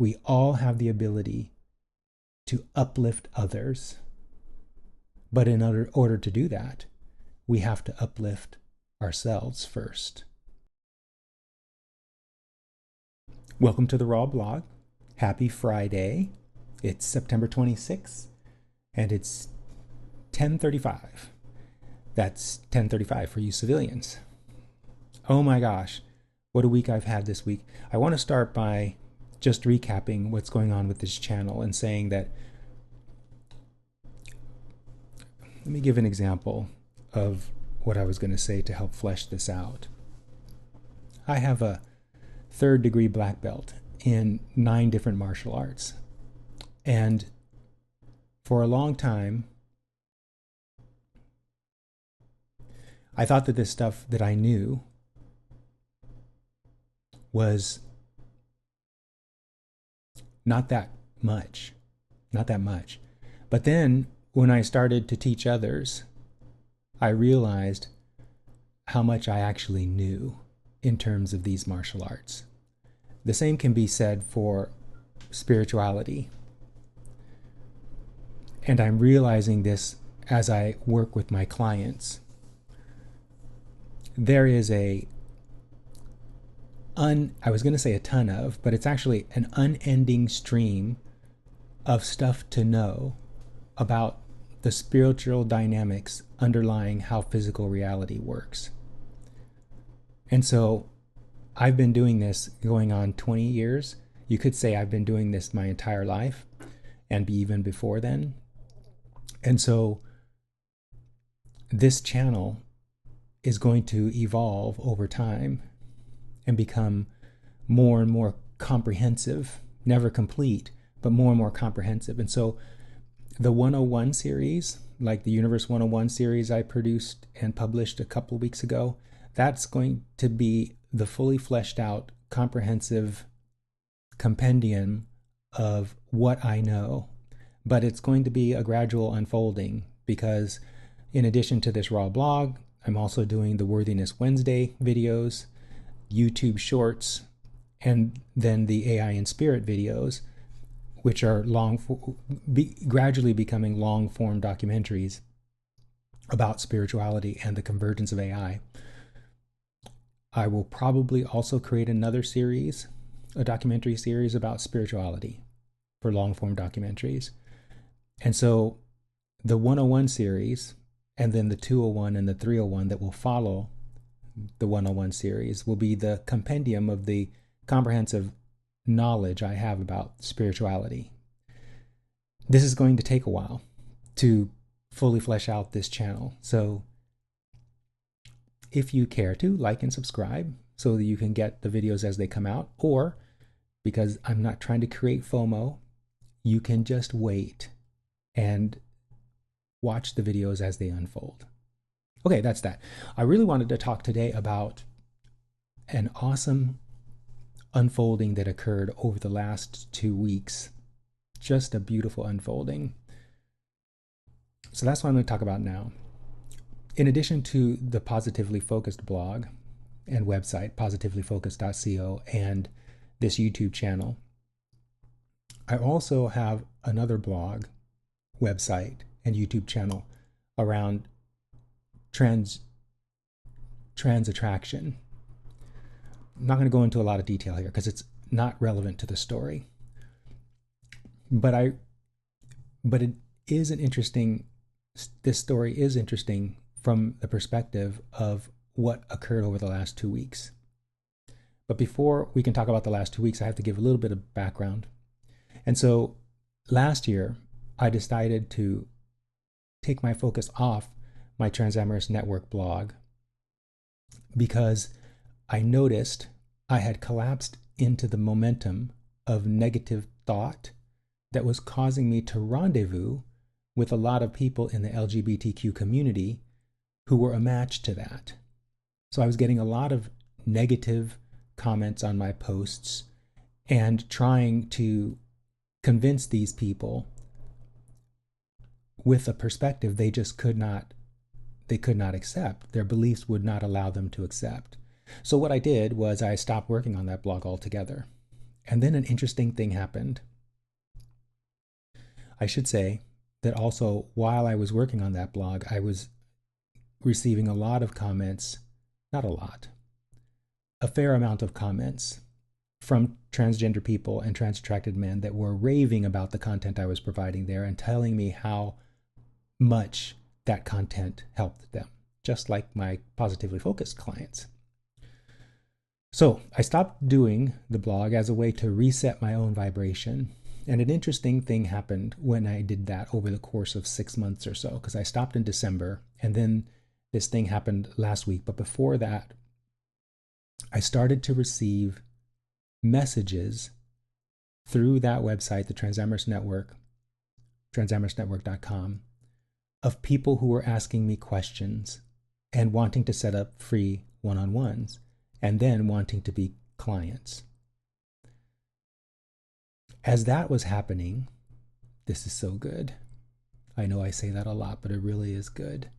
We all have the ability to uplift others. But in order to do that, we have to uplift ourselves first. Welcome to the Raw Blog. Happy Friday. It's September 26th, and it's 10:35. That's 10:35 for you civilians. Oh my gosh, what a week I've had this week. I want to start by just recapping what's going on with this channel and saying that, let me give an example of what I was going to say to help flesh this out. I have a 3rd degree black belt in 9 different martial arts. And for a long time, I thought that this stuff that I knew was not that much. But then when I started to teach others, I realized how much I actually knew in terms of these martial arts. The same can be said for spirituality. And I'm realizing this as I work with my clients. There is I was going to say a ton of, but it's actually an unending stream of stuff to know about the spiritual dynamics underlying how physical reality works. And so I've been doing this going on 20 years. You could say I've been doing this my entire life and even before then. And so this channel is going to evolve over time and become more and more comprehensive, never complete, but more and more comprehensive. And so the 101 series, like the Universe 101 series I produced and published a couple of weeks ago, that's going to be the fully fleshed out, comprehensive compendium of what I know. But it's going to be a gradual unfolding because in addition to this Raw blog, I'm also doing the Worthiness Wednesday videos, YouTube shorts, and then the AI and Spirit videos, which are gradually becoming long-form documentaries about spirituality and the convergence of AI. I will probably also create another series, a documentary series about spirituality for long-form documentaries. And so the 101 series, and then the 201 and the 301 that will follow the 101 series will be the compendium of the comprehensive knowledge I have about spirituality. This is going to take a while to fully flesh out this channel. So if you care to, like and subscribe so that you can get the videos as they come out, or because I'm not trying to create FOMO, you can just wait and watch the videos as they unfold. Okay, that's that. I really wanted to talk today about an awesome unfolding that occurred over the last 2 weeks. Just a beautiful unfolding. So that's what I'm going to talk about now. In addition to the Positively Focused blog and website, positivelyfocused.co, and this YouTube channel, I also have another blog, website, and YouTube channel around trans attraction. I'm not going to go into a lot of detail here because it's not relevant to the story. But it is this story is interesting from the perspective of what occurred over the last 2 weeks. But before we can talk about the last 2 weeks, I have to give a little bit of background. And so last year, I decided to take my focus off my Transamorous Network blog because I noticed I had collapsed into the momentum of negative thought that was causing me to rendezvous with a lot of people in the LGBTQ community who were a match to that. So I was getting a lot of negative comments on my posts and trying to convince these people with a perspective they just could not accept. Their beliefs would not allow them to accept. So what I did was I stopped working on that blog altogether. And then an interesting thing happened. I should say that also while I was working on that blog, I was receiving a lot of comments, not a lot, a fair amount of comments from transgender people and trans attracted men that were raving about the content I was providing there and telling me how much that content helped them, just like my positively focused clients. So I stopped doing the blog as a way to reset my own vibration. And an interesting thing happened when I did that over the course of 6 months or so, because I stopped in December and then this thing happened last week. But before that, I started to receive messages through that website, the Transamorous Network, transamorousnetwork.com, of people who were asking me questions and wanting to set up free one-on-ones and then wanting to be clients. As that was happening, this is so good. I know I say that a lot, but it really is good.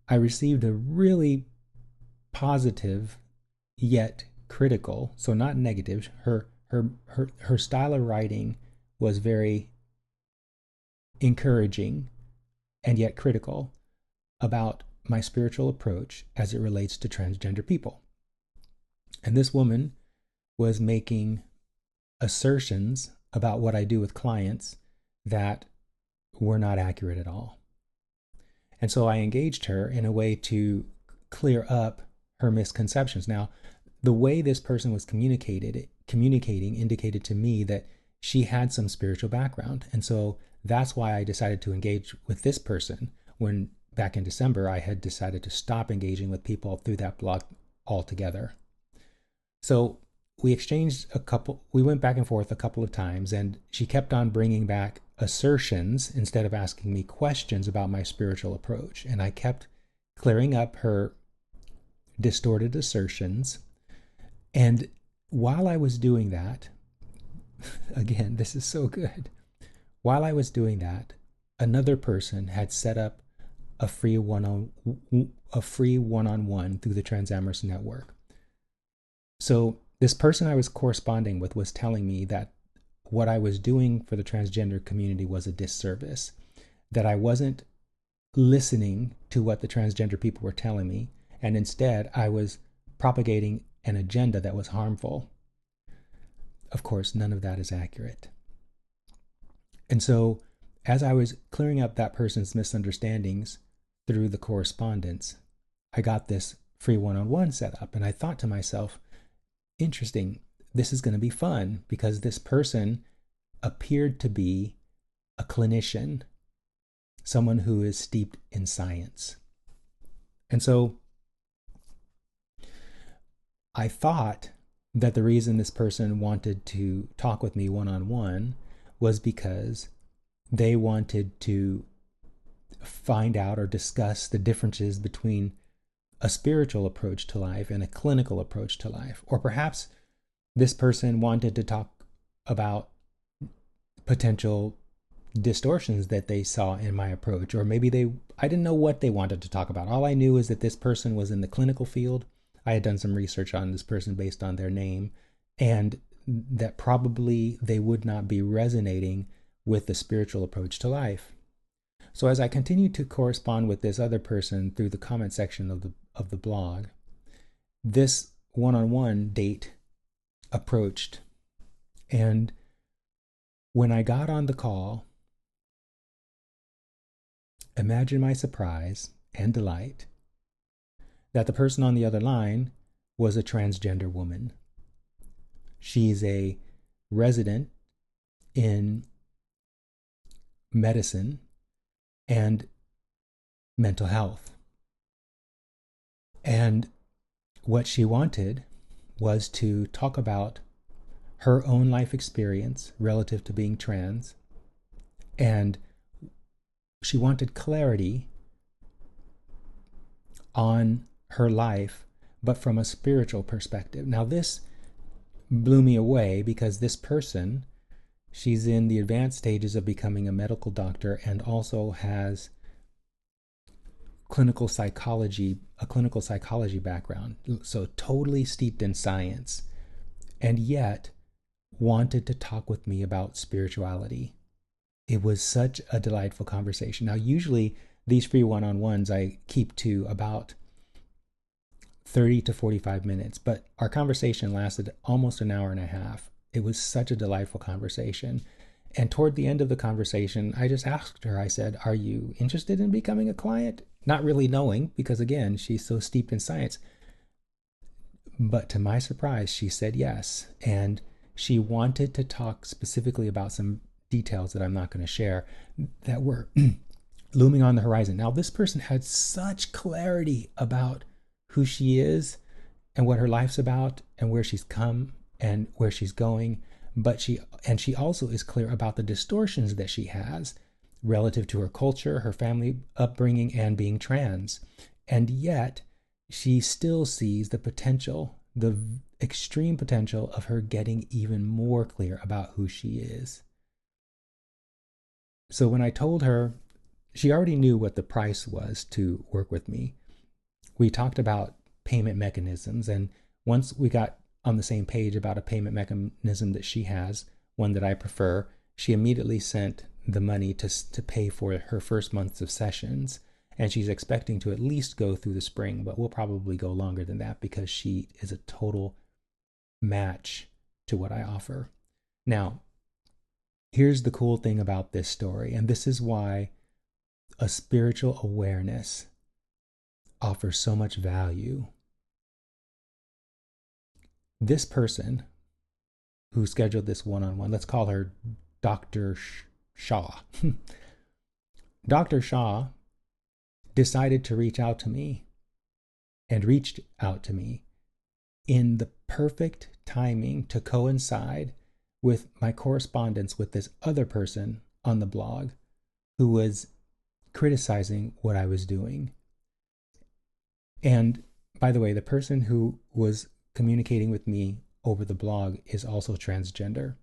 I received a really positive yet critical, so not negative. Her style of writing was very encouraging and yet critical about my spiritual approach as it relates to transgender people. And this woman was making assertions about what I do with clients that were not accurate at all. And so I engaged her in a way to clear up her misconceptions. Now, the way this person was communicating indicated to me that she had some spiritual background. And so that's why I decided to engage with this person when back in December I had decided to stop engaging with people through that blog altogether. So we went back and forth a couple of times, and she kept on bringing back assertions instead of asking me questions about my spiritual approach. And I kept clearing up her distorted assertions. And while I was doing that, again, this is so good. While I was doing that, another person had set up a free one-on-one through the Transamorous Network. So this person I was corresponding with was telling me that what I was doing for the transgender community was a disservice, that I wasn't listening to what the transgender people were telling me, and instead I was propagating an agenda that was harmful. Of course, none of that is accurate. And so as I was clearing up that person's misunderstandings through the correspondence, I got this free one-on-one set up, and I thought to myself, interesting, this is going to be fun because this person appeared to be a clinician, someone who is steeped in science. And so I thought that the reason this person wanted to talk with me one-on-one was because they wanted to find out or discuss the differences between a spiritual approach to life and a clinical approach to life. Or perhaps this person wanted to talk about potential distortions that they saw in my approach. Or maybe I didn't know what they wanted to talk about. All I knew is that this person was in the clinical field. I had done some research on this person based on their name, and that probably they would not be resonating with the spiritual approach to life. So as I continued to correspond with this other person through the comment section of the blog, this one-on-one date approached. And when I got on the call, imagine my surprise and delight that the person on the other line was a transgender woman. She's a resident in medicine and mental health. And what she wanted was to talk about her own life experience relative to being trans, and she wanted clarity on her life, but from a spiritual perspective. Now, this blew me away because this person, she's in the advanced stages of becoming a medical doctor and also has a clinical psychology background. So totally steeped in science. and yet wanted to talk with me about spirituality. It was such a delightful conversation. Now, usually these free one-on-ones I keep to about 30 to 45 minutes, but our conversation lasted almost an hour and a half. It was such a delightful conversation. And toward the end of the conversation, I just asked her, I said, "Are you interested in becoming a client?" Not really knowing, because again, she's so steeped in science. But to my surprise, she said yes. And she wanted to talk specifically about some details that I'm not going to share that were looming on the horizon. Now, this person had such clarity about who she is and what her life's about and where she's come and where she's going, but she also is clear about the distortions that she has relative to her culture, her family upbringing, and being trans. And yet she still sees the potential, the extreme potential of her getting even more clear about who she is. So when I told her, she already knew what the price was to work with me. We talked about payment mechanisms, and once we got on the same page about a payment mechanism that she has, one that I prefer, she immediately sent the money to pay for her first months of sessions, and she's expecting to at least go through the spring, but we'll probably go longer than that because she is a total match to what I offer. Now, here's the cool thing about this story, and this is why a spiritual awareness offers so much value. This person who scheduled this one-on-one, let's call her Dr. Shaw. Dr. Shaw decided to reach out to me and reached out to me in the perfect timing to coincide with my correspondence with this other person on the blog who was criticizing what I was doing. And by the way, the person who was communicating with me over the blog is also transgender.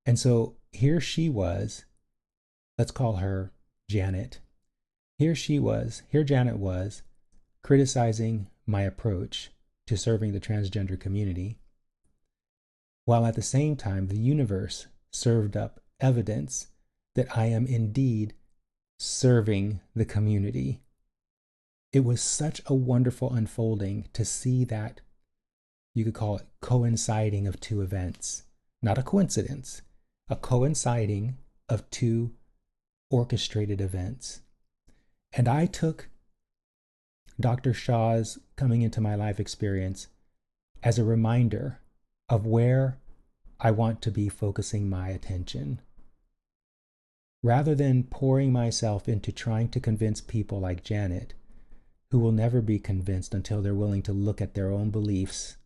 And so here she was, let's call her Janet. Here Janet was criticizing my approach to serving the transgender community, while at the same time the universe served up evidence that I am indeed serving the community. It was such a wonderful unfolding to see that, you could call it coinciding of two events, not a coincidence, a coinciding of two orchestrated events. And I took Dr. Shaw's coming into my life experience as a reminder of where I want to be focusing my attention. Rather than pouring myself into trying to convince people like Janet, who will never be convinced until they're willing to look at their own beliefs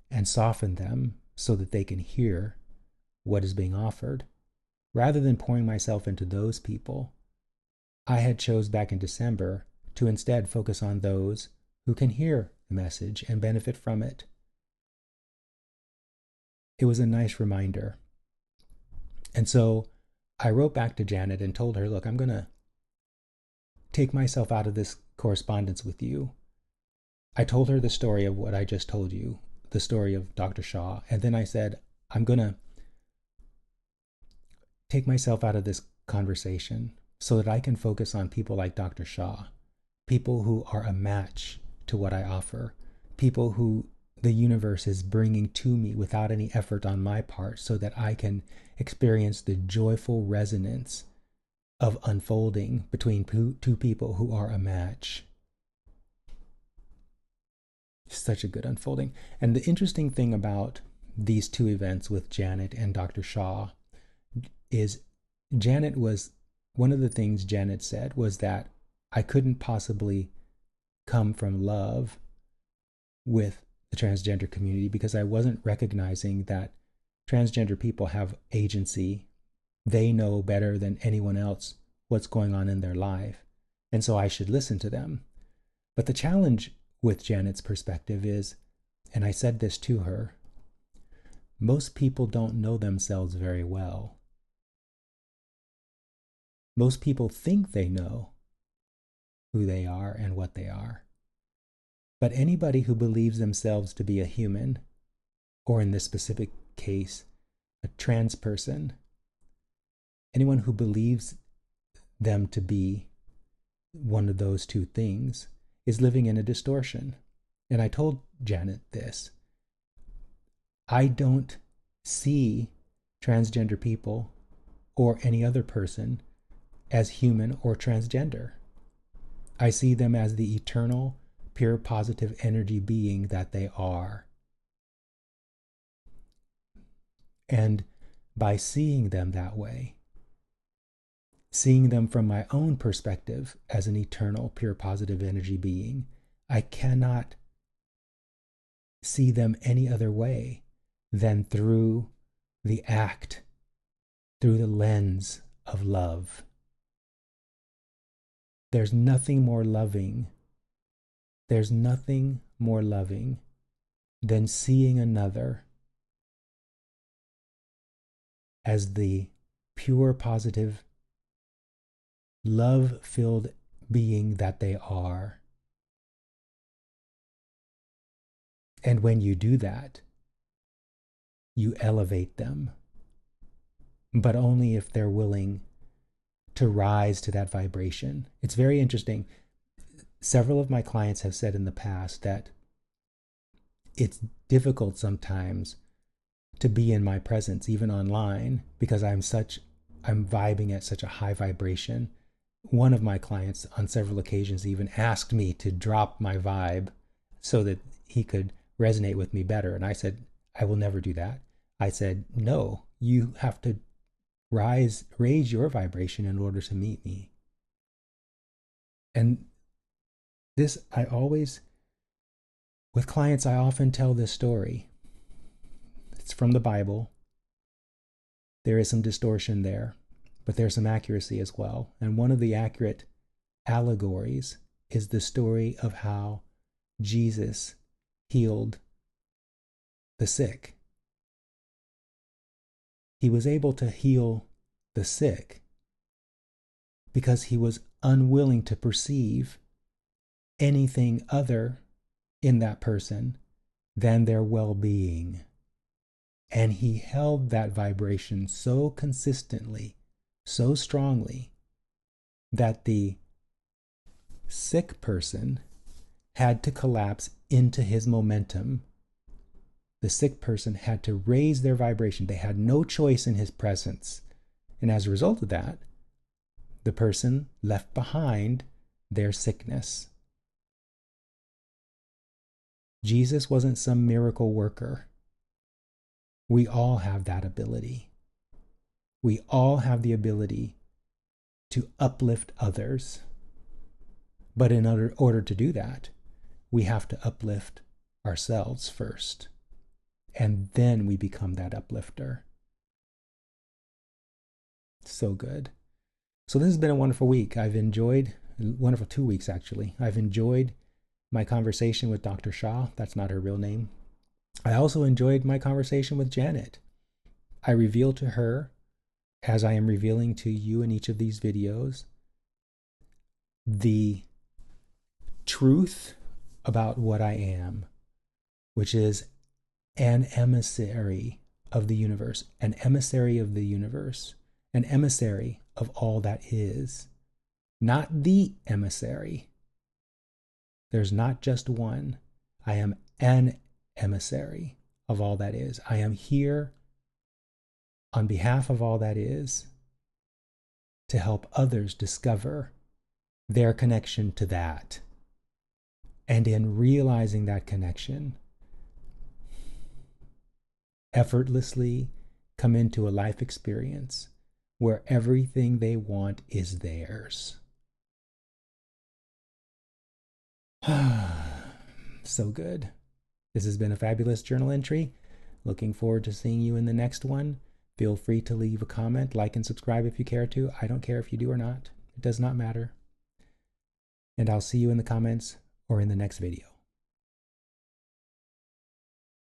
and soften them so that they can hear what is being offered, rather than pouring myself into those people, I had chose back in December to instead focus on those who can hear the message and benefit from it. It was a nice reminder. And so I wrote back to Janet and told her, look, I'm going to take myself out of this correspondence with you. I told her the story of what I just told you, the story of Dr. Shaw. And then I said, I'm going to take myself out of this conversation so that I can focus on people like Dr. Shaw, people who are a match to what I offer, people who the universe is bringing to me without any effort on my part so that I can experience the joyful resonance of unfolding between two people who are a match. Such a good unfolding. And the interesting thing about these two events with Janet and Dr. Shaw is one of the things Janet said was that I couldn't possibly come from love with the transgender community because I wasn't recognizing that transgender people have agency. They know better than anyone else what's going on in their life, and so I should listen to them. But the challenge with Janet's perspective is, and I said this to her, most people don't know themselves very well. Most people think they know who they are and what they are. But anybody who believes themselves to be a human or in this specific case, a trans person, anyone who believes them to be one of those two things is living in a distortion. And I told Janet this. I don't see transgender people or any other person as human or transgender. I see them as the eternal, pure, positive energy being that they are. And by seeing them that way, seeing them from my own perspective as an eternal, pure, positive energy being, I cannot see them any other way than through the act, through the lens of love. There's nothing more loving. There's nothing more loving than seeing another as the pure, positive, love-filled being that they are. And when you do that, you elevate them, but only if they're willing to rise to that vibration. It's very interesting. Several of my clients have said in the past that it's difficult sometimes to be in my presence, even online, because I'm vibing at such a high vibration. One of my clients on several occasions even asked me to drop my vibe so that he could resonate with me better. And I said, I will never do that. I said, no, you have to raise your vibration in order to meet me. And this, with clients, I often tell this story. It's from the Bible. There is some distortion there, but there's some accuracy as well. And one of the accurate allegories is the story of how Jesus healed the sick. He was able to heal the sick because he was unwilling to perceive anything other in that person than their well-being. And he held that vibration so consistently, so strongly, that the sick person had to collapse into his momentum. The sick person had to raise their vibration. They had no choice in his presence. And as a result of that, the person left behind their sickness. Jesus wasn't some miracle worker. We all have that ability. We all have the ability to uplift others. But in order to do that, we have to uplift ourselves first. And then we become that uplifter. So good. So this has been a wonderful week. Wonderful 2 weeks actually. I've enjoyed my conversation with Dr. Shah. That's not her real name. I also enjoyed my conversation with Janet. I revealed to her, as I am revealing to you in each of these videos, the truth about what I am, which is an emissary of the universe, an emissary of the universe, an emissary of all that is, not the emissary. There's not just one. I am an emissary of all that is. I am here on behalf of all that is to help others discover their connection to that. And in realizing that connection, effortlessly come into a life experience where everything they want is theirs. So good. This has been a fabulous journal entry. Looking forward to seeing you in the next one. Feel free to leave a comment, like, and subscribe if you care to. I don't care if you do or not. It does not matter. And I'll see you in the comments or in the next video.